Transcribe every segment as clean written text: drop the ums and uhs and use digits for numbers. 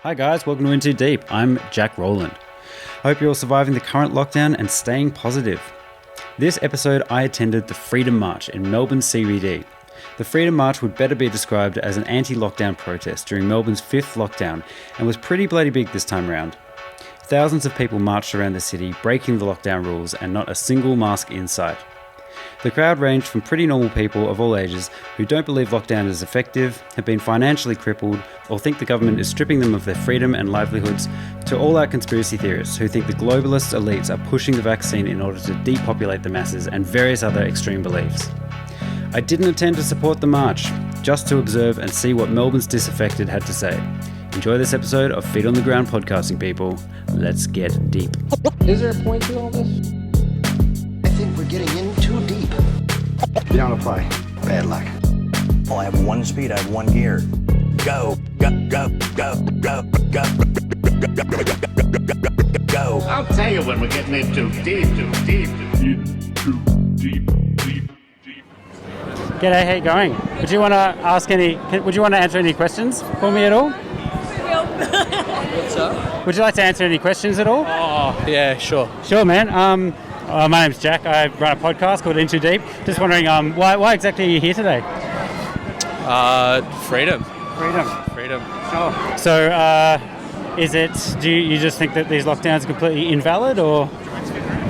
Hi guys, welcome to In Too Deep. I'm Jack Rowland. I hope you're all surviving the current lockdown and staying positive. This episode I attended the Freedom March in Melbourne CBD. The Freedom March would better be described as an anti-lockdown protest during Melbourne's 5th lockdown and was pretty bloody big this time round. Thousands of people marched around the city, breaking the lockdown rules and not a single mask in sight. The crowd ranged from pretty normal people of all ages who don't believe lockdown is effective, have been financially crippled, or think the government is stripping them of their freedom and livelihoods, to all-out conspiracy theorists who think the globalist elites are pushing the vaccine in order to depopulate the masses, and various other extreme beliefs. I didn't attend to support the march, just to observe and see what Melbourne's disaffected had to say. Enjoy this episode of Feet on the Ground podcasting, people. Let's get deep. Is there a point to all this? I think we're getting in too deep. You don't play. Bad luck. Oh, I have one speed, I have one gear. Go, go, go, go, go, go, go. I'll tell you when we're getting in too deep. G'day, how you going? Would you want to answer any questions for me at all? What's up? Would you like to answer any questions at all? Oh, yeah, sure. Sure, man. My name's Jack. I run a podcast called In Too Deep. Just wondering, why exactly are you here today? Freedom. Freedom. Sure. So, do you just think that these lockdowns are completely invalid, or?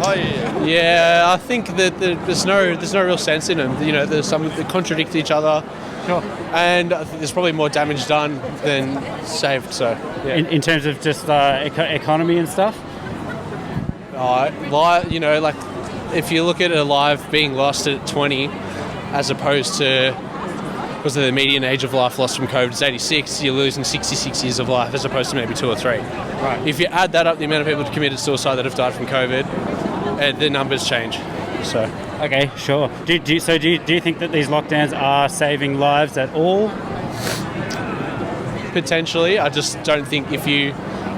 Oh, yeah. Yeah, I think that there's no real sense in them. You know, there's some that contradict each other. Sure. And I think there's probably more damage done than saved. So, yeah. In terms of just economy and stuff. You know, like if you look at a life being lost at 20, as opposed to, because the median age of life lost from COVID is 86, you're losing 66 years of life as opposed to maybe 2 or 3. Right. If you add that up, the amount of people who committed suicide that have died from COVID, the numbers change. So. Okay, sure. Do you think that these lockdowns are saving lives at all? Potentially. I just don't think if you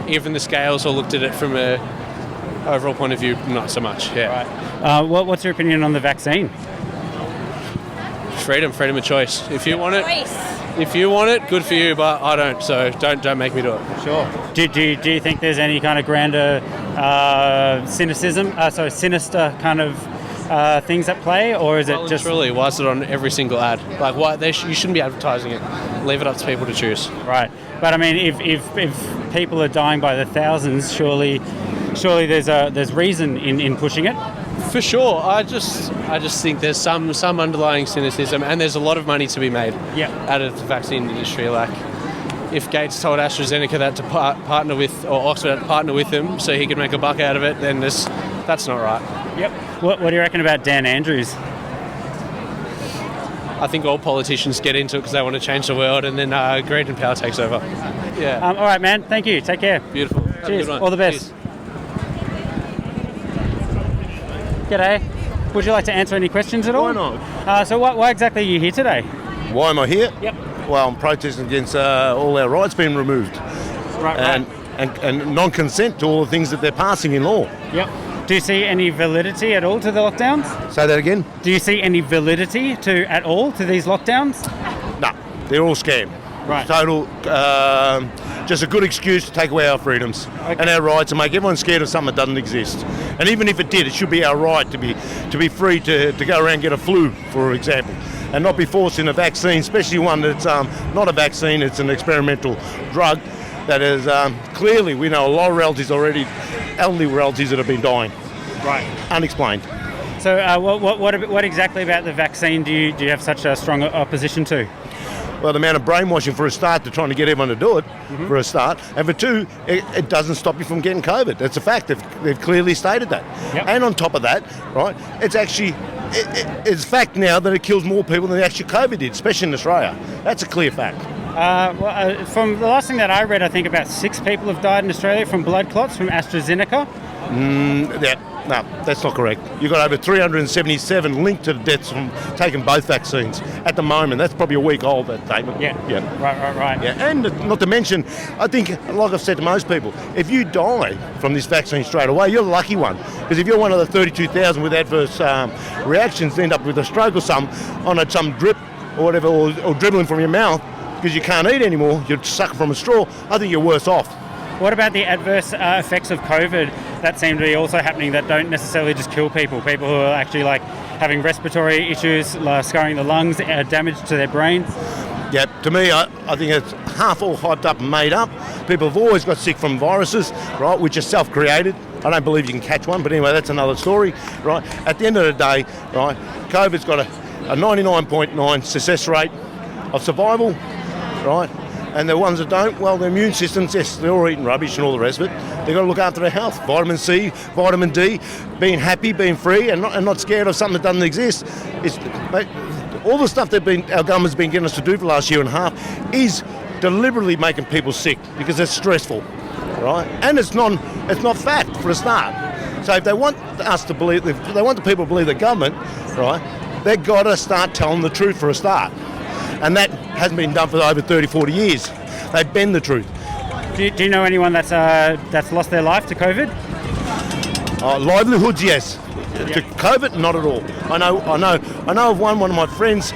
even the scales or looked at it from a overall point of view, not so much. Yeah. Right. What's your opinion on the vaccine? Freedom of choice. If you want it, good for you. But I don't. So don't make me do it. Sure. Do you think there's any kind of grander sinister kind of things at play, or is it just truly? Why is it on every single ad? Like, why you shouldn't be advertising it. Leave it up to people to choose. Right. But I mean, if people are dying by the thousands, surely there's reason in pushing it. For sure. I just think there's some underlying cynicism, and there's a lot of money to be made out of the vaccine industry. Like, if Gates told AstraZeneca that to partner with, or Oxford had to partner with him so he could make a buck out of it, then that's not right. Yep. What do you reckon about Dan Andrews? I think all politicians get into it because they want to change the world, and then greed and power takes over. Yeah. All right, man. Thank you. Take care. Beautiful. Cheers. All the best. Cheers. G'day. Would you like to answer any questions at all? Why not? So why exactly are you here today? Why am I here? Yep. Well, I'm protesting against all our rights being removed. Right. And non-consent to all the things that they're passing in law. Yep. Do you see any validity at all to the lockdowns? Say that again? Do you see any validity at all to these lockdowns? No, they're all scam. Right. Total, just a good excuse to take away our freedoms and our rights and make everyone scared of something that doesn't exist. And even if it did, it should be our right to be free to go around and get a flu, for example, and not be forced in a vaccine, especially one that's not a vaccine, it's an experimental drug that is clearly, we know a lot of relatives already, elderly relatives that have been dying. Right. Unexplained. So what exactly about the vaccine do you have such a strong opposition to? Well, the amount of brainwashing for a start to trying to get everyone to do it, for a start. And for two, it doesn't stop you from getting COVID. That's a fact. They've clearly stated that. Yep. And on top of that, right, it's actually, it's fact now that it kills more people than actually COVID did, especially in Australia. That's a clear fact. From the last thing that I read, I think about 6 people have died in Australia from blood clots from AstraZeneca. No, that's not correct. You've got over 377 linked to the deaths from taking both vaccines at the moment. That's probably a week old, that statement. Yeah. Right. Yeah, and not to mention, I think, like I've said to most people, if you die from this vaccine straight away, you're the lucky one. Because if you're one of the 32,000 with adverse reactions, end up with a stroke or some drip or whatever, or dribbling from your mouth, because you can't eat anymore, you're sucking from a straw, I think you're worse off. What about the adverse effects of COVID that seem to be also happening that don't necessarily just kill people? People who are actually like having respiratory issues, scarring the lungs, damage to their brains. Yeah, to me, I think it's half all hyped up and made up. People have always got sick from viruses, right, which are self-created. I don't believe you can catch one, but anyway, that's another story, right? At the end of the day, right, COVID's got a 99.9 success rate of survival, right? And the ones that don't, well, their immune systems, yes, they're all eating rubbish and all the rest of it. They've got to look after their health. Vitamin C, vitamin D, being happy, being free, and not scared of something that doesn't exist. All the stuff our government's been getting us to do for the last year and a half is deliberately making people sick because it's stressful, right? And it's not fact for a start. So if they want us to believe, if they want the people to believe the government, right, they've got to start telling the truth for a start. And that hasn't been done for over 30, 40 years. They bend the truth. Do you know anyone that's lost their life to COVID? Livelihoods, yes. To COVID, not at all. I know of one of my friends.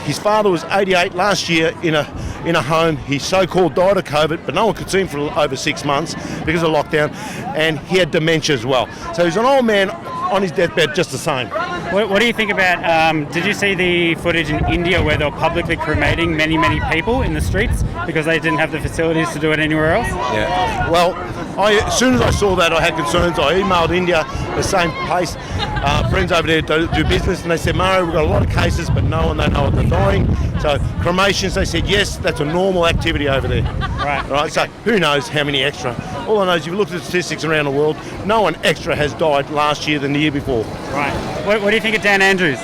His father was 88 last year in a home. He so-called died of COVID, but no one could see him for over 6 months because of lockdown, and he had dementia as well. So he's an old man on his deathbed, just the same. What do you think about? Did you see the footage in India where they were publicly cremating many people in the streets because they didn't have the facilities to do it anywhere else? Yeah. Well, as soon as I saw that, I had concerns. I emailed India, the same place, friends over there do business, and they said, Mario, we've got a lot of cases, but no one, they know what they're dying. So cremations, they said, yes, that's a normal activity over there. Right. Okay. So who knows how many extra? All I know is if you look at the statistics around the world, no one extra has died last year than the year before. Right. What do you think of Dan Andrews?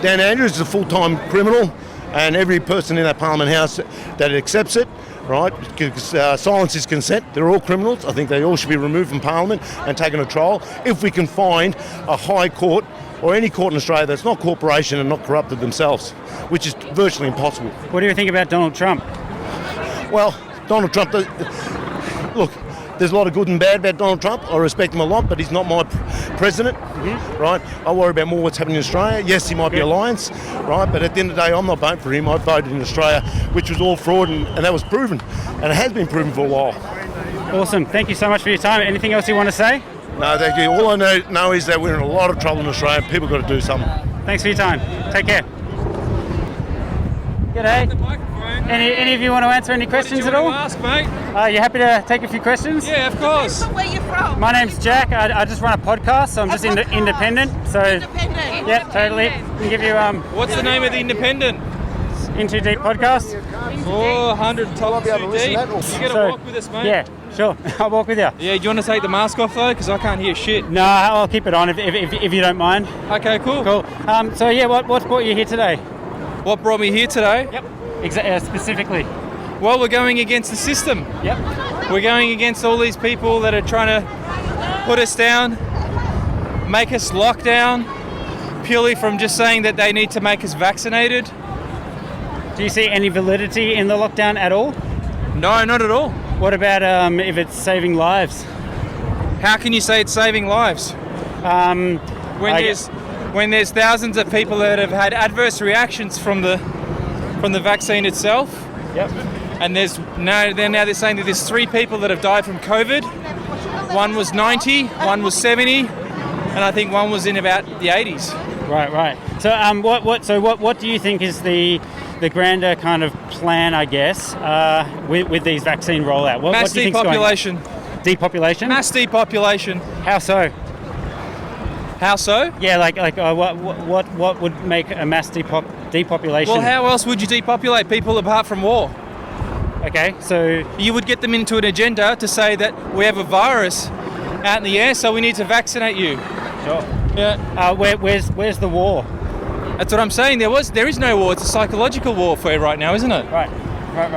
Dan Andrews is a full-time criminal, and every person in that Parliament House that accepts it, right, because silence is consent. They're all criminals. I think they all should be removed from Parliament and taken to trial if we can find a high court or any court in Australia that's not corporation and not corrupted themselves, which is virtually impossible. What do you think about Donald Trump? Well, Donald Trump, look, there's a lot of good and bad about Donald Trump. I respect him a lot, but he's not my president, right? I worry about more what's happening in Australia. Yes, he might be alliance, right? But at the end of the day, I'm not voting for him. I voted in Australia, which was all fraud, and that was proven. And it has been proven for a while. Awesome. Thank you so much for your time. Anything else you want to say? No, thank you. All I know is that we're in a lot of trouble in Australia. People got to do something. Thanks for your time. Take care. G'day. Any of you want to answer any questions at all? Ask, mate. You happy to take a few questions? Yeah, of course. Where you from? My name's Jack. I just run a podcast, so I'm just independent. So Independent. yeah, totally. Can give you What's the name of the Independent? In Too Deep podcast. 400 top too deep. You gotta walk with us, mate. Yeah, sure. I'll walk with you. Yeah, do you want to take the mask off though? Because I can't hear shit. No, I'll keep it on if you don't mind. Okay, cool. Cool. So yeah, what's brought you here today? What brought me here today? Yep. Specifically. Well, we're going against the system. Yep. We're going against all these people that are trying to put us down, make us lock down, purely from just saying that they need to make us vaccinated. Do you see any validity in the lockdown at all? No, not at all. What about if it's saving lives? How can you say it's saving lives? When there's thousands of people that have had adverse reactions from the vaccine itself. Yep. And they're saying that there's 3 people that have died from COVID. One was 90, one was 70, and I think one was in about the 80s. Right. So what do you think is the grander kind of plan, I guess, with these vaccine rollout? Mass depopulation. Depopulation? Mass depopulation. How so? How so? Yeah, what would make a mass depopulation? Well, how else would you depopulate people apart from war? Okay, so you would get them into an agenda to say that we have a virus out in the air, so we need to vaccinate you. Sure. Yeah. Where's the war? That's what I'm saying. There is no war. It's a psychological warfare right now, isn't it? Right.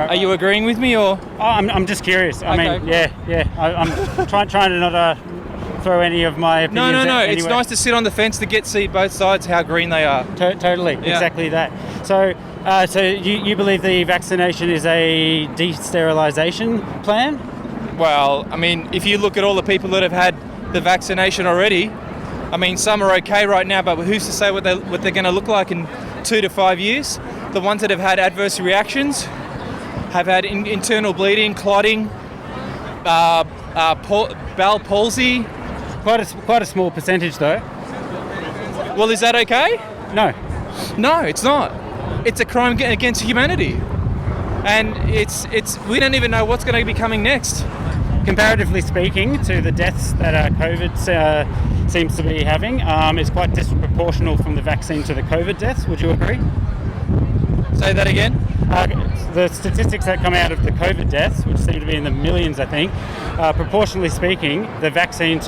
Are you agreeing with me, or? Oh, I'm just curious. I mean, yeah. I'm trying to not throw any of my opinions. No. Anyway. It's nice to sit on the fence to see both sides how green they are. Totally, yeah. Exactly that. So you believe the vaccination is a de-sterilisation plan? Well, I mean, if you look at all the people that have had the vaccination already, I mean, some are okay right now, but who's to say what they're going to look like in 2 to 5 years? The ones that have had adverse reactions, have had internal bleeding, clotting, bowel palsy. Quite a small percentage, though. Well, is that okay? No, it's not. It's a crime against humanity, and it's we don't even know what's going to be coming next. comparatively speaking to the deaths that COVID seems to be having, it's quite disproportional from the vaccine to the COVID deaths. Would you agree? Say that again? The statistics that come out of the COVID deaths, which seem to be in the millions, I think, proportionally speaking, the vaccine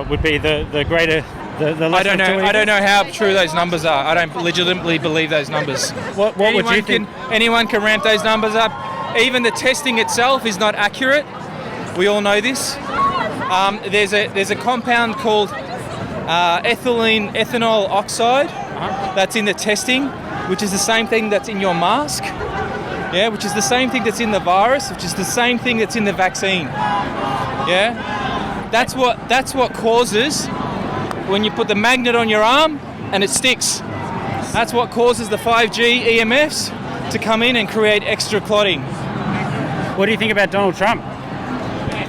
would be the greater. I don't know how true those numbers are. I don't legitimately believe those numbers. What would you think? Anyone can ramp those numbers up. Even the testing itself is not accurate. We all know this. There's a compound called ethanol oxide that's in the testing, which is the same thing that's in your mask. Yeah, which is the same thing that's in the virus, which is the same thing that's in the vaccine. Yeah, that's what causes when you put the magnet on your arm and it sticks. That's what causes the 5G EMFs to come in and create extra clotting. What do you think about Donald Trump?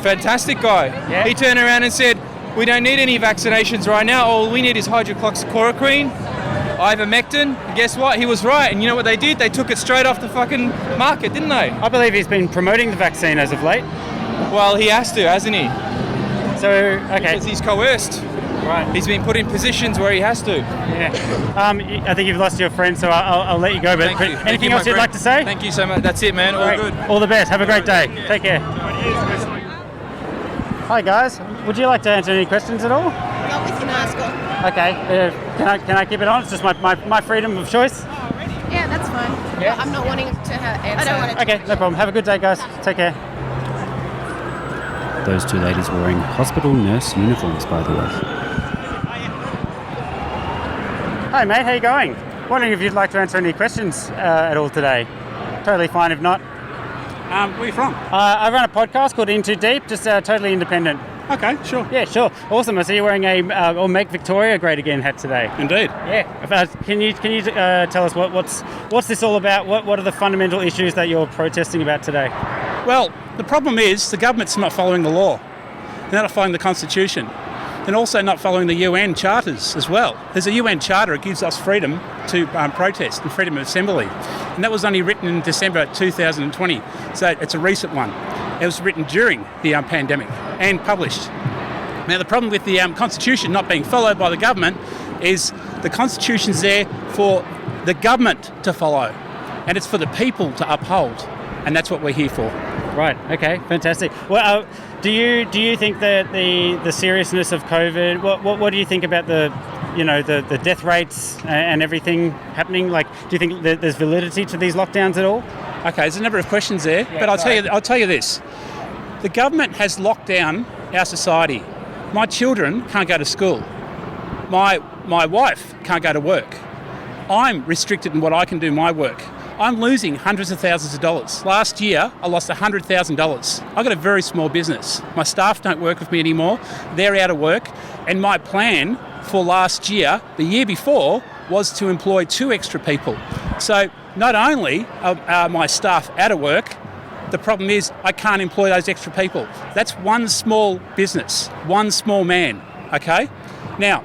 Fantastic guy. Yeah. He turned around and said, we don't need any vaccinations right now. All we need is hydroxychloroquine, ivermectin. And guess what? He was right. And you know what they did? They took it straight off the fucking market, didn't they? I believe he's been promoting the vaccine as of late. Well, he has to, hasn't he? So, okay. Because he's coerced. Right. He's been put in positions where he has to. Yeah. I think you've lost your friend, so I'll let you go. But Thank you. Anything else you'd like to say? Thank you so much. That's it, man. All Great. good. All the best. Have a great day. Take care. Hi guys. Would you like to answer any questions at all? Not with your mask on. Okay. Can I keep it on? It's just my freedom of choice. Yeah, that's fine. Yeah. I'm not wanting to answer. I don't want to. Okay, no problem. Have a good day, guys. Take care. Those two ladies were wearing hospital nurse uniforms, by the way. Hi mate, how you going? Wondering if you'd like to answer any questions at all today. Totally fine if not. Where are you from? I run a podcast called In Too Deep, just totally independent. Okay, sure. Yeah, sure. Awesome. I see you're wearing a or Make Victoria Great Again hat today. Indeed. Yeah. Can you tell us what's this all about? What are the fundamental issues that you're protesting about today? Well, the problem is the government's not following the law. They're not following the Constitution. And also not following the UN charters as well. There's a UN charter, it gives us freedom to protest and freedom of assembly. And that was only written in December 2020, so it's a recent one. It was written during the pandemic and published. Now the problem with the Constitution not being followed by the government is the Constitution's there for the government to follow, and it's for the people to uphold, and that's what we're here for. Right. Okay. Fantastic. Well, do you think that the seriousness of COVID? What do you think about the death rates and everything happening? Like, do you think that there's validity to these lockdowns at all? Okay, there's a number of questions there, but I'll tell you this: the government has locked down our society. My children can't go to school. My wife can't go to work. I'm restricted in what I can do my work. I'm losing hundreds of thousands of dollars. Last year, I lost $100,000. I've got a very small business. My staff don't work with me anymore. They're out of work. And my plan for last year, the year before, was to employ 2 extra people. So not only are my staff out of work, the problem is I can't employ those extra people. That's one small business, one small man, okay? Now,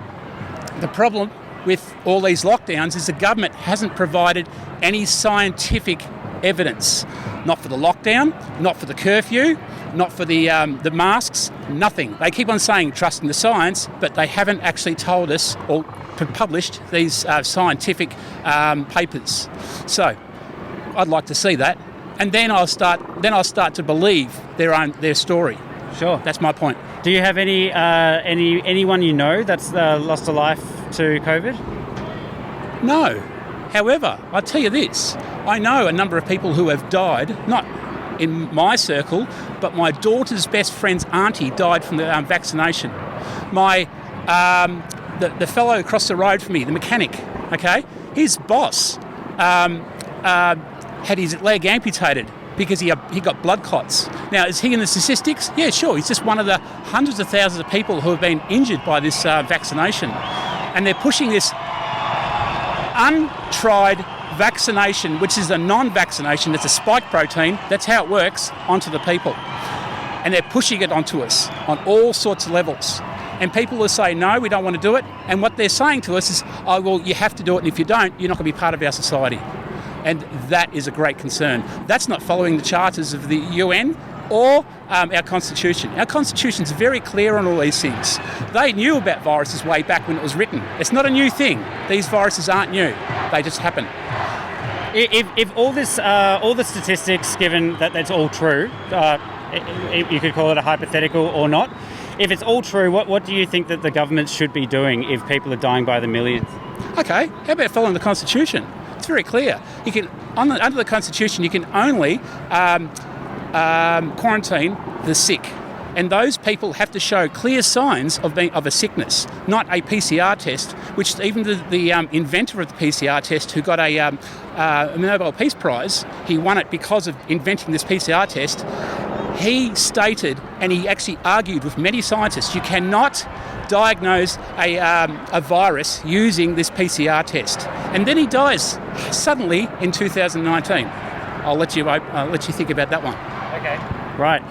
the problem with all these lockdowns is the government hasn't provided any scientific evidence. Not for the lockdown, not for the curfew, not for the masks, nothing. They keep on saying trusting the science, but they haven't actually told us or published these scientific papers. So I'd like to see that, and then I'll start to believe their story. Sure. That's my point. Do you have anyone you know that's lost a life to COVID? No. However, I'll tell you this. I know a number of people who have died, not in my circle, but my daughter's best friend's auntie died from the vaccination. The fellow across the road from me, the mechanic, okay, his boss had his leg amputated because he got blood clots. Now, is he in the statistics? Yeah, sure. He's just one of the hundreds of thousands of people who have been injured by this vaccination. And they're pushing this untried vaccination, which is a non-vaccination, it's a spike protein, that's how it works, onto the people. And they're pushing it onto us on all sorts of levels. And people will say, no, we don't want to do it. And what they're saying to us is, oh, well, you have to do it, and if you don't, you're not going to be part of our society. And that is a great concern. That's not following the charters of the UN or our Constitution. Our Constitution's very clear on all these things. They knew about viruses way back when it was written. It's not a new thing. These viruses aren't new. They just happen. If all the statistics, given that that's all true, you could call it a hypothetical or not, if it's all true, what do you think that the government should be doing if people are dying by the millions? Okay, how about following the Constitution? It's very clear. You can, under the Constitution, you can only quarantine the sick. And those people have to show clear signs of a sickness, not a PCR test, which even the inventor of the PCR test, who got a Nobel Peace Prize, he won it because of inventing this PCR test. He stated, and he actually argued with many scientists, you cannot diagnose a virus using this PCR test. And then he dies suddenly in 2019. I'll let you think about that one. Okay. Right.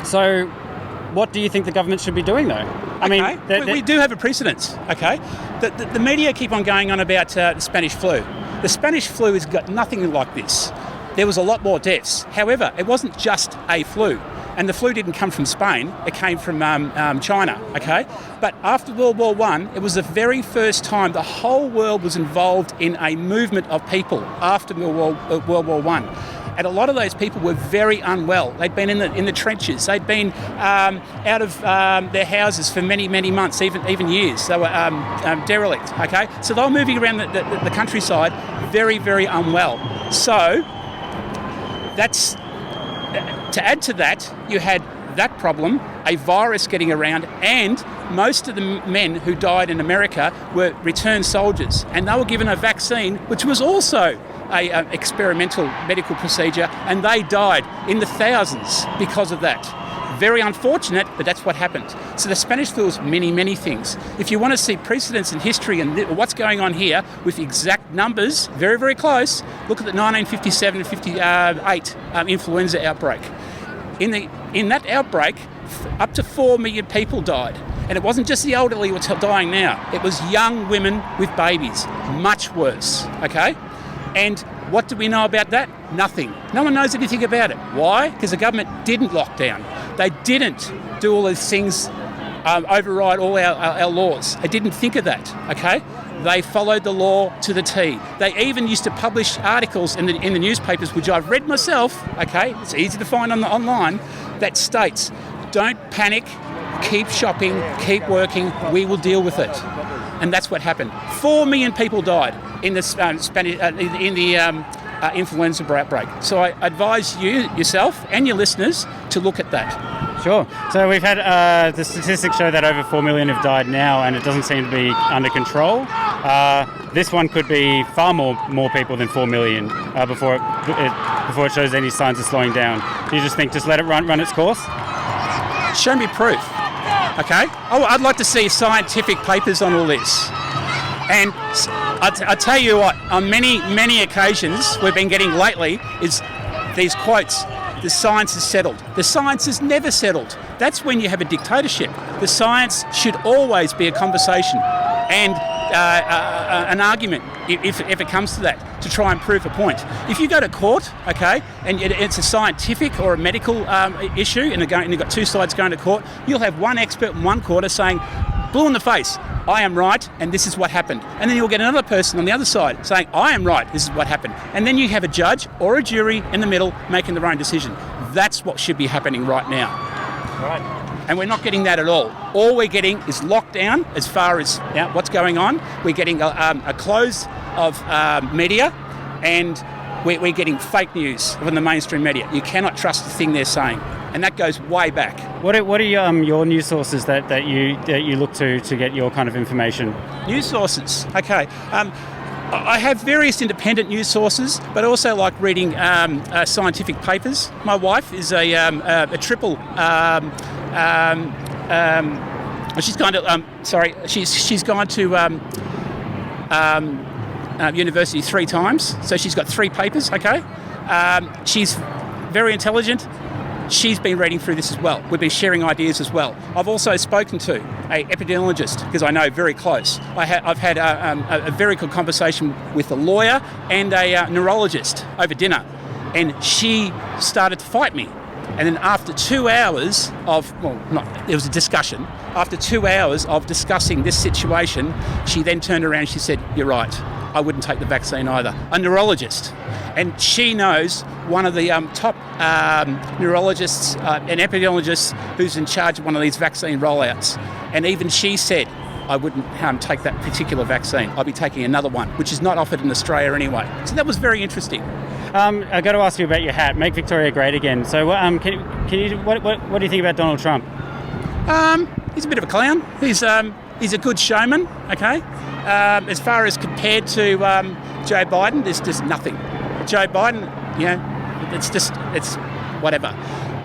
So what do you think the government should be doing, though? I mean, we do have a precedence, okay? The media keep on going on about the Spanish flu. The Spanish flu has got nothing like this. There was a lot more deaths. However, it wasn't just a flu. And the flu didn't come from Spain, it came from China, okay? But after World War I, it was the very first time the whole world was involved in a movement of people after World War I. And a lot of those people were very unwell. They'd been in the trenches. They'd been out of their houses for many, many months, even years. They were derelict, okay? So they were moving around the countryside very, very unwell. So that's... To add to that, you had that problem, a virus getting around, and most of the men who died in America were returned soldiers, and they were given a vaccine, which was also an experimental medical procedure, and they died in the thousands because of that. Very unfortunate, but that's what happened. So the Spanish flu is many, many things. If you want to see precedents in history and what's going on here with exact numbers, very, very close, look at the 1957 and 58 influenza outbreak. In that outbreak, up to 4 million people died. And it wasn't just the elderly who were dying now. It was young women with babies. Much worse, okay? And what do we know about that? Nothing. No one knows anything about it. Why? Because the government didn't lock down. They didn't do all these things, override all our laws. They didn't think of that, okay? They followed the law to the T. They even used to publish articles in the newspapers, which I've read myself, okay? It's easy to find online, that states, don't panic, keep shopping, keep working, we will deal with it. And that's what happened. 4 million people died in the influenza outbreak. So I advise yourself and your listeners to look at that. Sure. So we've had the statistics show that over 4 million have died now, and it doesn't seem to be under control. This one could be far more people than 4 million before it shows any signs of slowing down. Do you just think just let it run its course? Show me proof. Okay? I'd like to see scientific papers on all this. And I tell you what, on many, many occasions we've been getting lately is these quotes. The science is settled. The science is never settled. That's when you have a dictatorship. The science should always be a conversation and an argument, if it comes to that, to try and prove a point. If you go to court, okay, and it's a scientific or a medical issue, and you've got two sides going to court, you'll have one expert in one quarter saying, blue in the face, I am right, and this is what happened. And then you'll get another person on the other side saying, I am right, this is what happened. And then you have a judge or a jury in the middle making their own decision. That's what should be happening right now. Right. And we're not getting that at all. All we're getting is lockdown as far as what's going on. We're getting a close of media, and we're getting fake news from the mainstream media. You cannot trust the thing they're saying. And that goes way back. What are your news sources that you look to get your kind of information? News sources, okay. I have various independent news sources, but I also like reading scientific papers. My wife is a triple. She's gone to. She's gone to university 3 times, so she's got 3 papers, okay? She's very intelligent. She's been reading through this as well. We've been sharing ideas as well. I've also spoken to an epidemiologist, because I know very close. I've had a very good conversation with a lawyer and a neurologist over dinner, and she started to fight me. And then after 2 hours of, it was a discussion. After 2 hours of discussing this situation, she then turned around and she said, "You're right, I wouldn't take the vaccine either." A neurologist. And she knows one of the top neurologists and epidemiologists who's in charge of one of these vaccine rollouts. And even she said, "I wouldn't take that particular vaccine. I'll be taking another one," which is not offered in Australia anyway. So that was very interesting. I got to ask you about your hat. Make Victoria great again. So, what do you think about Donald Trump? He's a bit of a clown. He's a good showman. Okay. As far as compared to Joe Biden, there's just nothing. Joe Biden, it's whatever.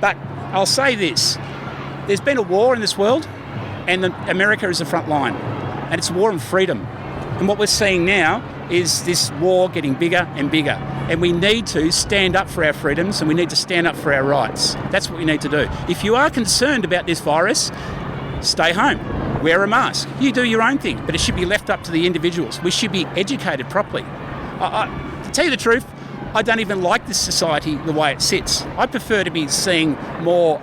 But I'll say this: there's been a war in this world, and America is the front line, and it's a war on freedom. And what we're seeing now is this war getting bigger and bigger. And we need to stand up for our freedoms, and we need to stand up for our rights. That's what we need to do. If you are concerned about this virus, stay home. Wear a mask. You do your own thing, but it should be left up to the individuals. We should be educated properly. To tell you the truth, I don't even like this society the way it sits. I prefer to be seeing more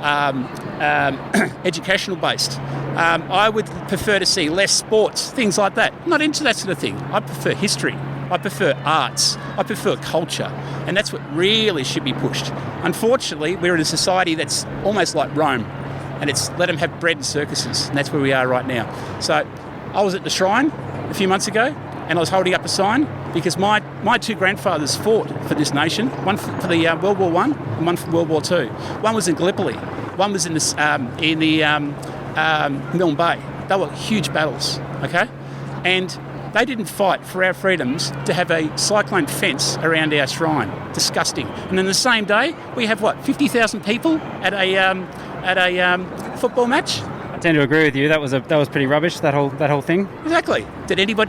educational based. I would prefer to see less sports, things like that. I'm not into that sort of thing. I prefer history. I prefer arts. I prefer culture. And that's what really should be pushed. Unfortunately, we're in a society that's almost like Rome. And it's let them have bread and circuses. And that's where we are right now. So I was at the Shrine a few months ago, and I was holding up a sign because my 2 grandfathers fought for this nation, one for the World War I and one for World War II. One was in Gallipoli, one was in Milne Bay. They were huge battles, okay? And they didn't fight for our freedoms to have a cyclone fence around our shrine. Disgusting. And then the same day, we have 50,000 people at a football match? I tend to agree with you. That was pretty rubbish. That whole thing. Exactly.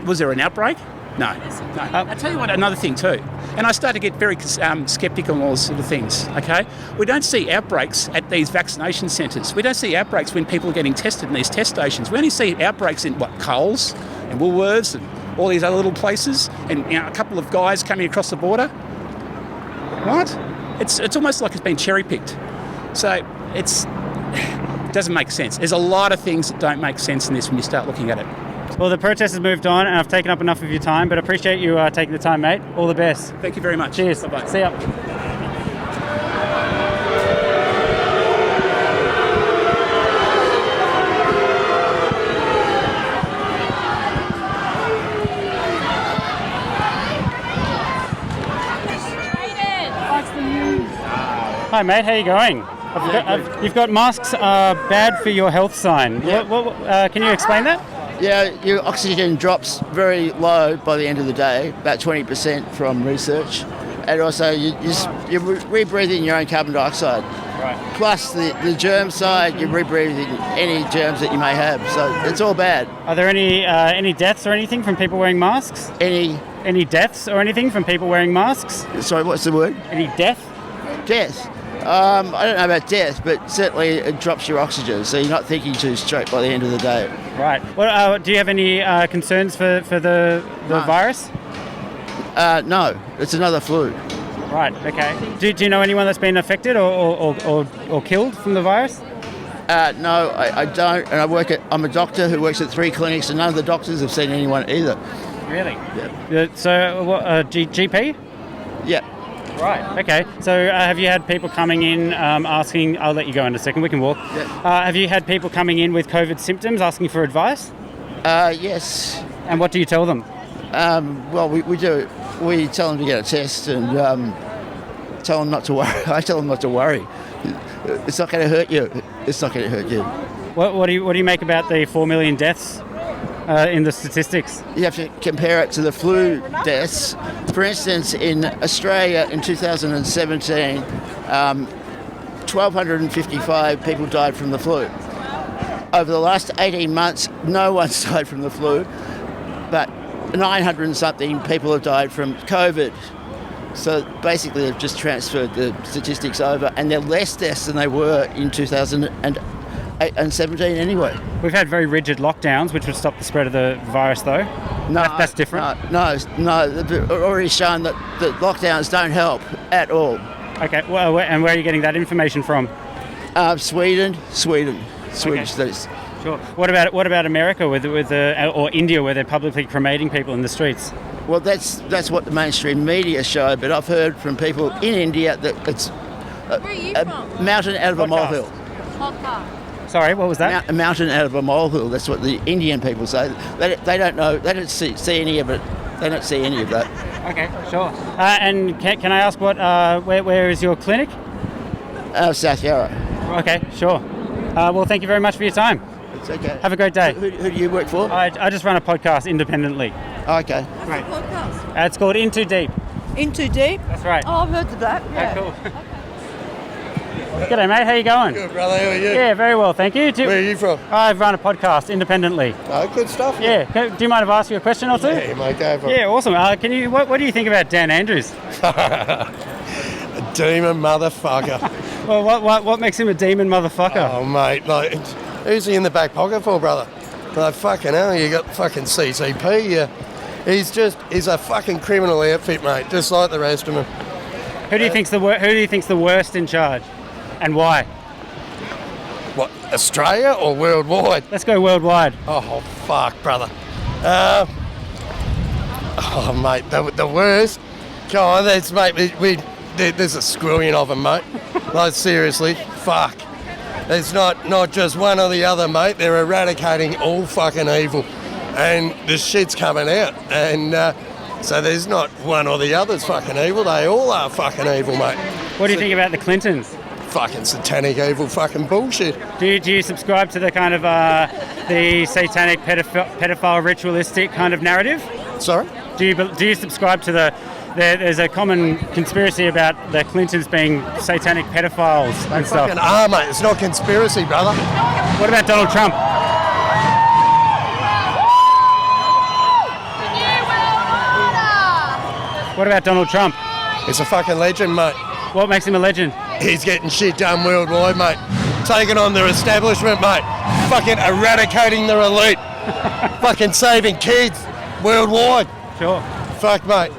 Was there an outbreak? No. I'll tell you what, another thing too. And I started to get very sceptical on all sort of things, okay? We don't see outbreaks at these vaccination centres. We don't see outbreaks when people are getting tested in these test stations. We only see outbreaks in, Coles and Woolworths and all these other little places, and a couple of guys coming across the border. Right? It's almost like it's been cherry-picked. So it doesn't make sense. There's a lot of things that don't make sense in this when you start looking at it. Well, the protest has moved on, and I've taken up enough of your time, but I appreciate you taking the time, mate. All the best. Thank you very much. Cheers. Bye-bye. See ya. Hi, mate. How you going? You've got masks are bad for your health sign. Yeah. Can you explain that? Yeah, your oxygen drops very low by the end of the day, about 20% from research. And also you're rebreathing your own carbon dioxide. Right. Plus the germ side, you're rebreathing any germs that you may have. So it's all bad. Are there any deaths or anything from people wearing masks? Any deaths or anything from people wearing masks? Sorry, what's the word? Any death? Death. I don't know about death, but certainly it drops your oxygen, so you're not thinking too straight by the end of the day. Right. Well, do you have any concerns for the virus? No, it's another flu. Right. Okay. Do you know anyone that's been affected or killed from the virus? No, I don't. And I'm a doctor who works at 3 clinics, and none of the doctors have seen anyone either. Really? Yeah. So, GP? Yeah. Right, okay. So have you had people coming in asking, I'll let you go in a second, we can walk. Yeah. Have you had people coming in with COVID symptoms asking for advice? Yes. And what do you tell them? Well, we do. We tell them to get a test and tell them not to worry. I tell them not to worry. It's not going to hurt you. It's not going to hurt you. What do you make about the 4 million deaths in the statistics? You have to compare it to the flu deaths. For instance, in Australia in 2017, 1,255 people died from the flu. Over the last 18 months, no one's died from the flu, but 900 and something people have died from COVID. So basically they've just transferred the statistics over, and they're less deaths than they were in 2008 and 17 anyway. We've had very rigid lockdowns, which would stop the spread of the virus, though. No, that's different. No, they've already shown that the lockdowns don't help at all. Okay, well, and where are you getting that information from? Sweden, Swedish Okay. studies. Sure. What about America or India, where they're publicly cremating people in the streets? Well, that's what the mainstream media show, but I've heard from people in India that it's Where are you from? mountain out of a molehill. Sorry, what was that? A mountain out of a molehill. That's what the Indian people say. They don't know. They don't see any of it. They don't see any of that. Okay, sure. And can I ask where is your clinic? South Yarra. Okay, sure. Well, thank you very much for your time. It's okay. Have a great day. Who do you work for? I just run a podcast independently. Okay. Great. It's called In Too Deep. In Too Deep? That's right. Oh, I've heard of that. Yeah. Cool. G'day, mate. How you going? Good, brother. How are you? Yeah, very well, thank you. Where are you from? I run a podcast independently. Oh, good stuff. Yeah. Do you mind if I ask you a question or two? Yeah, mate, go for it. Yeah, awesome. What do you think about Dan Andrews? A demon motherfucker. Well, what makes him a demon motherfucker? Oh, mate, like, who's he in the back pocket for, brother? Like, fucking hell, you got fucking CCP. Yeah. He's a fucking criminal outfit, mate, just like the rest of them. Who do you think's the worst in charge, and why? What, Australia or worldwide? Let's go worldwide. Oh, fuck, brother. Oh, mate, the worst. Come on, there's a squillion of them, mate. Like, seriously, fuck. There's not just one or the other, mate. They're eradicating all fucking evil. And the shit's coming out. And so there's not one or the other's fucking evil. They all are fucking evil, mate. What do you think about the Clintons? Fucking satanic evil fucking bullshit. Do you subscribe to the kind of the satanic pedophile ritualistic kind of narrative? Sorry? Do you subscribe to there's a common conspiracy about the Clintons being satanic pedophiles and stuff? Fucking are, mate. It's not conspiracy, brother. What about Donald Trump? What about Donald Trump? He's a fucking legend, mate. What makes him a legend? He's getting shit done worldwide, mate. Taking on their establishment, mate. Fucking eradicating their elite. Fucking saving kids worldwide. Sure. Fuck, mate.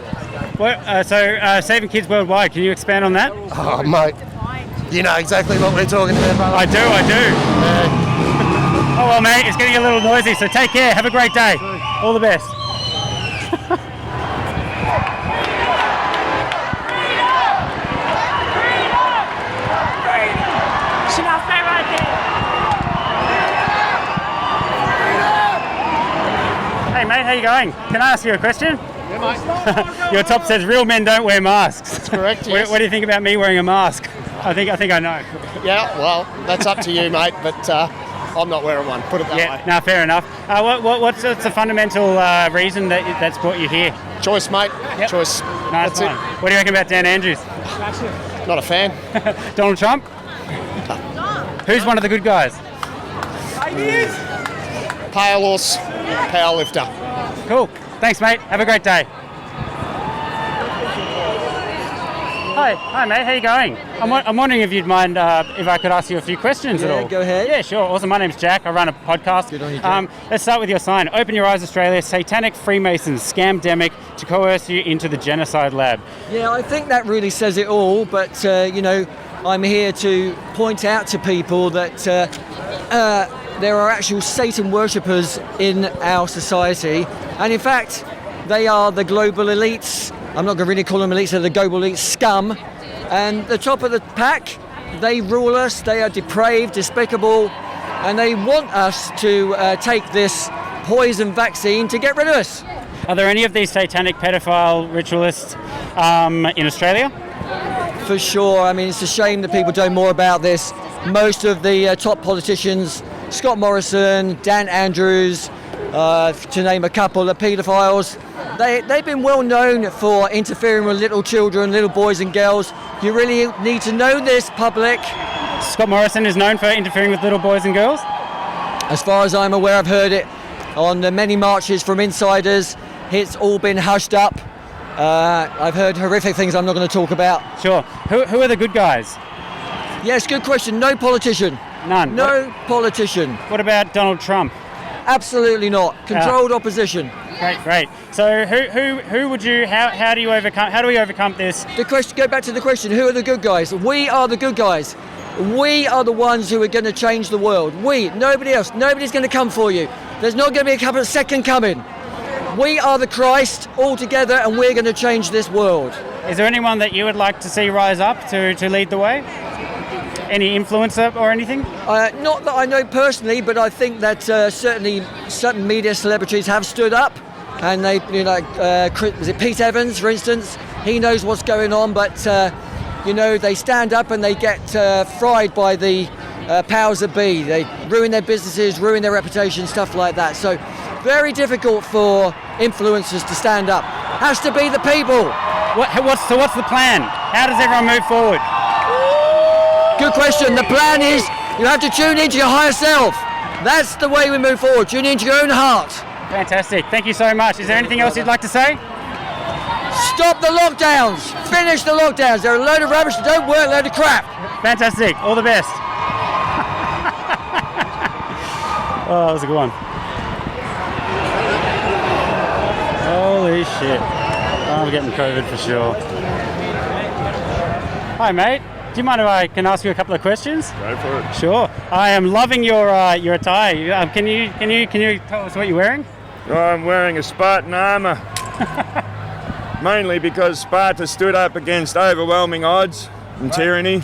So saving kids worldwide, can you expand on that? Oh, mate. You know exactly what we're talking about, brother. I do. Oh, well, mate, it's getting a little noisy, so take care. Have a great day. All the best. Hey mate, how you going? Can I ask you a question? Yeah, mate. Your top says real men don't wear masks. That's correct, yes. What do you think about me wearing a mask? I think I know. Yeah, well, that's up to you, mate, but I'm not wearing one, put it that way. No, fair enough. What's the fundamental reason that's brought you here? Choice, mate. Yep. Choice. Nice one. What do you reckon about Dan Andrews? Not a fan. Donald Trump? Who's one of the good guys? Pale horse, power lifter. Cool. Thanks, mate. Have a great day. Hi, mate. How you going? I'm wondering if you'd mind if I could ask you a few questions at all. Yeah, go ahead. Yeah, sure. Awesome. My name's Jack. I run a podcast. Good on you, Jack. Let's start with your sign. Open your eyes, Australia. Satanic Freemasons scamdemic to coerce you into the genocide lab. Yeah, I think that really says it all. But I'm here to point out to people that there are actual Satan worshippers in our society, and in fact, they are the global elites. I'm not going to really call them elites, they're the global elite scum. And the top of the pack, they rule us, they are depraved, despicable, and they want us to take this poison vaccine to get rid of us. Are there any of these satanic pedophile ritualists in Australia? For sure. I mean, it's a shame that people don't know more about this. Most of the top politicians, Scott Morrison, Dan Andrews, to name a couple of paedophiles, they've been well known for interfering with little children, little boys and girls. You really need to know this, public. Scott Morrison is known for interfering with little boys and girls? As far as I'm aware, I've heard it on the many marches from insiders. It's all been hushed up. I've heard horrific things I'm not going to talk about. Sure. Who are the good guys? Yes, good question. No politician. None. No politician. What about Donald Trump? Absolutely not. Controlled opposition. Great. So who would you? How do you overcome? How do we overcome this? The question. Go back to the question. Who are the good guys? We are the good guys. We are the ones who are going to change the world. Nobody else. Nobody's going to come for you. There's not going to be a second coming. We are the Christ all together, and we're going to change this world. Is there anyone that you would like to see rise up to lead the way? Any influencer or anything? Not that I know personally, but I think that certainly certain media celebrities have stood up, and they, was it Pete Evans, for instance? He knows what's going on, but they stand up and they get fried by the powers that be. They ruin their businesses, ruin their reputation, stuff like that. So very difficult for influencers to stand up. Has to be the people. What's the plan? How does everyone move forward? Good question. The plan is you have to tune into your higher self. That's the way we move forward. Tune into your own heart. Fantastic. Thank you so much. Is there anything else you'd like to say? Stop the lockdowns. Finish the lockdowns. They're a load of rubbish that don't work, a load of crap. Fantastic. All the best. Oh, that was a good one. Holy shit. I'm getting COVID for sure. Hi, mate. Do you mind if I can ask you a couple of questions? Go for it. Sure. I am loving your attire. Can you tell us what you're wearing? I'm wearing a Spartan armour. Mainly because Sparta stood up against overwhelming odds and tyranny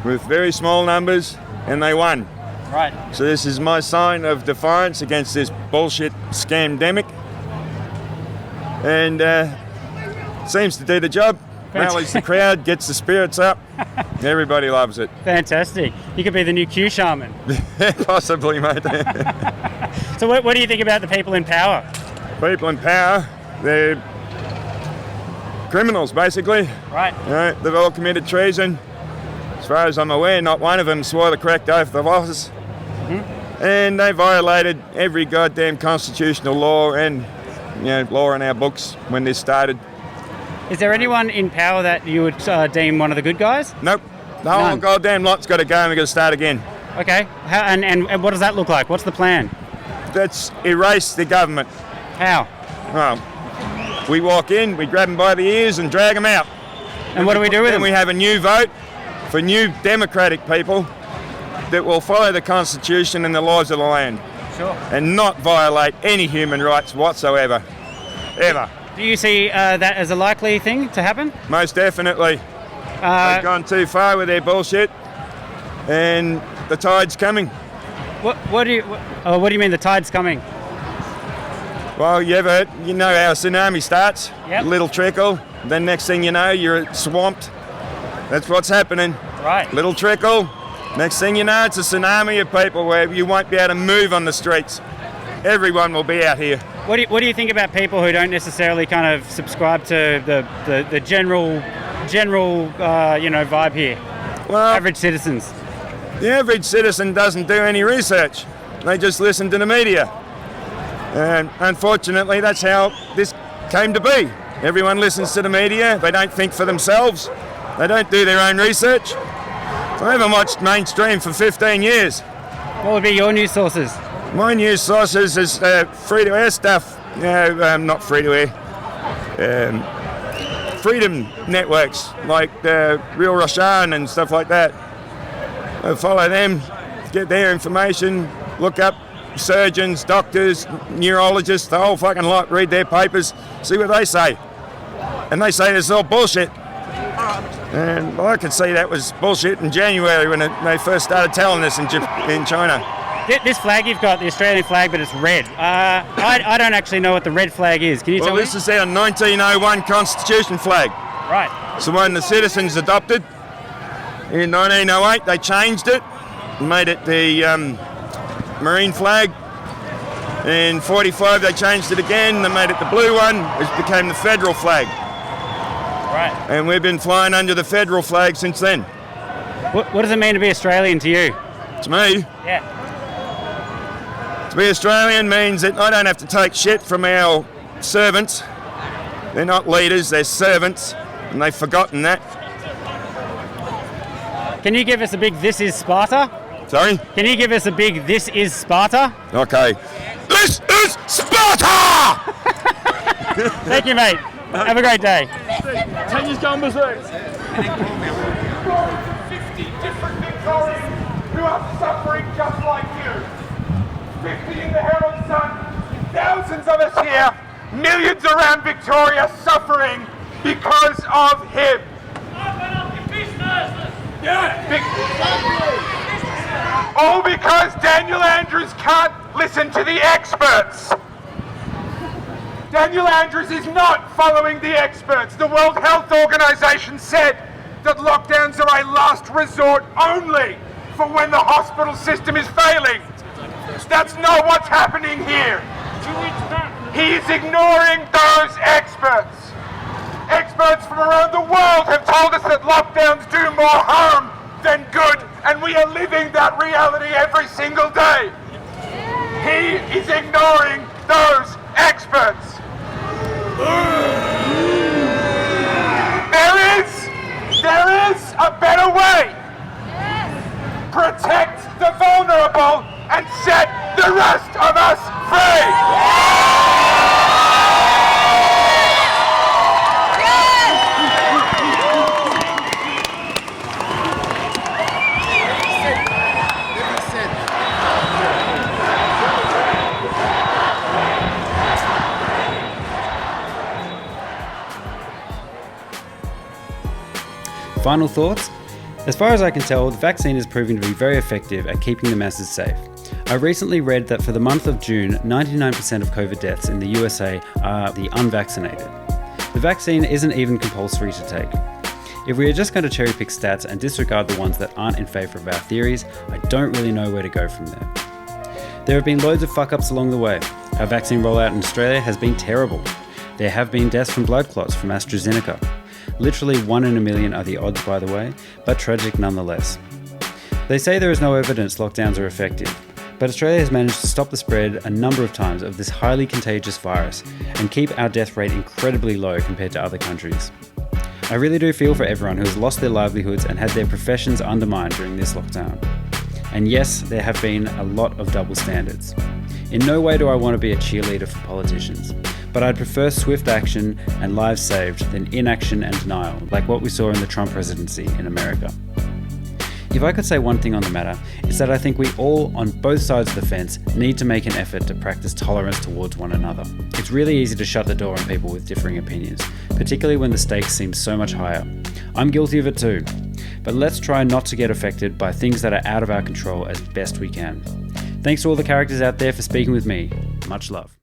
with very small numbers, and they won. Right. So this is my sign of defiance against this bullshit scamdemic. And seems to do the job. Rallies the crowd, gets the spirits up. Everybody loves it. Fantastic. You could be the new Q shaman. Possibly, mate. So what do you think about the people in power? People in power, they're criminals, basically. Right. They've all committed treason. As far as I'm aware, not one of them swore the correct oath of office. Mm-hmm. And they violated every goddamn constitutional law and law in our books when this started. Is there anyone in power that you would deem one of the good guys? Nope. The whole goddamn lot's got to go and we've got to start again. Okay. And what does that look like? What's the plan? That's erase the government. How? Well, we walk in, we grab them by the ears and drag them out. And what do we do with them? Then we have a new vote for new democratic people that will follow the Constitution and the laws of the land. Sure. And not violate any human rights whatsoever. Ever. Do you see that as a likely thing to happen? Most definitely. They've gone too far with their bullshit, and the tide's coming. What do you mean the tide's coming? Well, you know how a tsunami starts? Yep. A little trickle, then next thing you know, you're swamped. That's what's happening. Right. Little trickle, next thing you know, it's a tsunami of people where you won't be able to move on the streets. Everyone will be out here. What do you think about people who don't necessarily kind of subscribe to the general vibe here? Well, average citizens. The average citizen doesn't do any research. They just listen to the media. And unfortunately, that's how this came to be. Everyone listens to the media. They don't think for themselves. They don't do their own research. So I haven't watched mainstream for 15 years. What would be your news sources? My news sources is free-to-air stuff. Not free-to-air. Freedom networks like Real Roshan and stuff like that. I follow them, get their information, look up surgeons, doctors, neurologists, the whole fucking lot, read their papers, see what they say. And they say this is all bullshit. And I could see that was bullshit in January when they first started telling us in China. This flag you've got, the Australian flag, but it's red. I don't actually know what the red flag is. Can you tell me? Well, this is our 1901 Constitution flag. Right. It's the one the citizens adopted. In 1908, they changed it and made it the Marine flag. In 45, they changed it again. They made it the blue one. It became the federal flag. Right. And we've been flying under the federal flag since then. What does it mean to be Australian to you? To me? Yeah. To be Australian means that I don't have to take shit from our servants. They're not leaders, they're servants, and they've forgotten that. Can you give us a big "This is Sparta"? Sorry? Can you give us a big "This is Sparta"? Okay. This is Sparta! Thank you, mate. Have a great day. 10 years gone berserk. 50 different Victorians who are suffering just like you. 50 in the Herald Sun, thousands of us here, millions around Victoria suffering because of him. All because Daniel Andrews can't listen to the experts. Daniel Andrews is not following the experts. The World Health Organization said that lockdowns are a last resort only for when the hospital system is failing. That's not what's happening here. He is ignoring those experts. Experts from around the world have told us that lockdowns do more harm than good, and we are living that reality every single day. He is ignoring those experts. There is a better way. Protect the vulnerable and set the rest of us free. Final thoughts? As far as I can tell, the vaccine is proving to be very effective at keeping the masses safe. I recently read that for the month of June, 99% of COVID deaths in the USA are the unvaccinated. The vaccine isn't even compulsory to take. If we are just going to cherry pick stats and disregard the ones that aren't in favour of our theories, I don't really know where to go from there. There have been loads of fuck-ups along the way. Our vaccine rollout in Australia has been terrible. There have been deaths from blood clots from AstraZeneca. Literally 1 in a million are the odds, by the way, but tragic nonetheless. They say there is no evidence lockdowns are effective, but Australia has managed to stop the spread a number of times of this highly contagious virus and keep our death rate incredibly low compared to other countries. I really do feel for everyone who has lost their livelihoods and had their professions undermined during this lockdown. And yes, there have been a lot of double standards. In no way do I want to be a cheerleader for politicians, but I'd prefer swift action and lives saved than inaction and denial, like what we saw in the Trump presidency in America. If I could say one thing on the matter, it's that I think we all, on both sides of the fence, need to make an effort to practice tolerance towards one another. It's really easy to shut the door on people with differing opinions, particularly when the stakes seem so much higher. I'm guilty of it too, but let's try not to get affected by things that are out of our control as best we can. Thanks to all the characters out there for speaking with me. Much love.